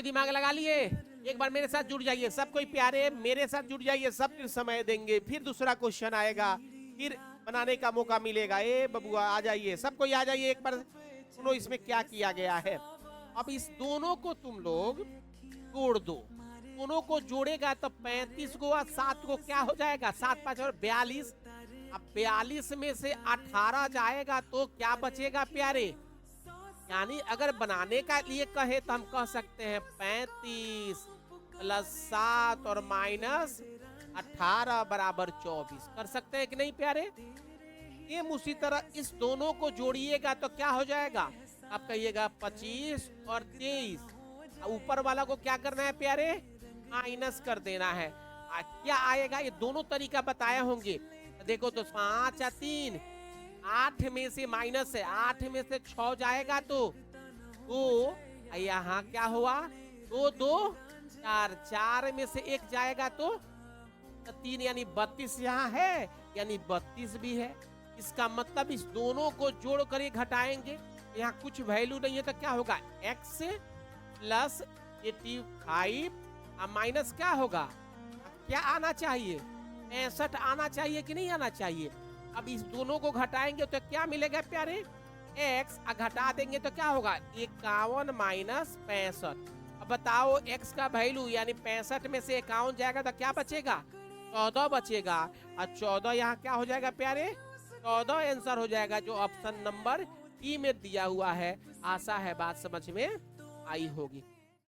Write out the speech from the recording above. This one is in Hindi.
कोई दिमाग लगा लिए? एक बार मेरे साथ जुड़ जाइए सब कोई प्यारे, मेरे साथ जुड़ जाइए सब, फिर समय देंगे, फिर दूसरा क्वेश्चन आएगा, फिर बनाने का मौका मिलेगा। ए बबुआ आ जाइए, सब कोई आ जाइए, एक बार सुनो इसमें क्या किया गया है। अब इस दोनों को तुम लोग जोड़ दो, दोनों को जोड़ेगा तो 35 को और 7 को क्या हो जाएगा, 7 5 और 42। अब 42 में से 18 जाएगा तो क्या बचेगा प्यारे? यानी अगर बनाने का लिए कहे तो हम कह सकते हैं 35 प्लस 7 और माइनस 18 बराबर 24 कर सकते हैं कि नहीं प्यारे? सेम उसी तरह इस दोनों को जोड़िएगा तो क्या हो जाएगा? आप कहिएगा 25 और 23। ऊपर वाला को क्या करना है प्यारे? माइनस कर देना है। क्या आएगा? ये दोनों तरीका बताए होंगे। देखो तो 5 या 3, 8 में से माइनस है, 8 में से 6 जाएगा तो 2, यहाँ क्या हुआ 2 2 4, 4 में से 1 जाएगा तो 3, यानी 32 यहाँ है, यानी 32 भी है। इसका मतलब इस दोनों को जोड़ कर घटाएंगे, यहाँ कुछ वैल्यू नहीं है तो क्या होगा? x प्लस 85 माइनस क्या होगा? क्या आना चाहिए? 65 आना चाहिए कि नहीं आना चाहिए? अब इस दोनों को घटाएंगे तो क्या मिलेगा प्यारे? x घटा देंगे तो क्या होगा? 51 माइनस 65। अब बताओ x का वैल्यू यानी 65 में से 51 जाएगा तो क्या बचेगा? 14 बचेगा। और 14 यहाँ क्या हो जाएगा प्यारे? 14 आंसर हो जाएगा, जो ऑप्शन नंबर ई में दिया हुआ है। आशा है बात समझ में आई होगी।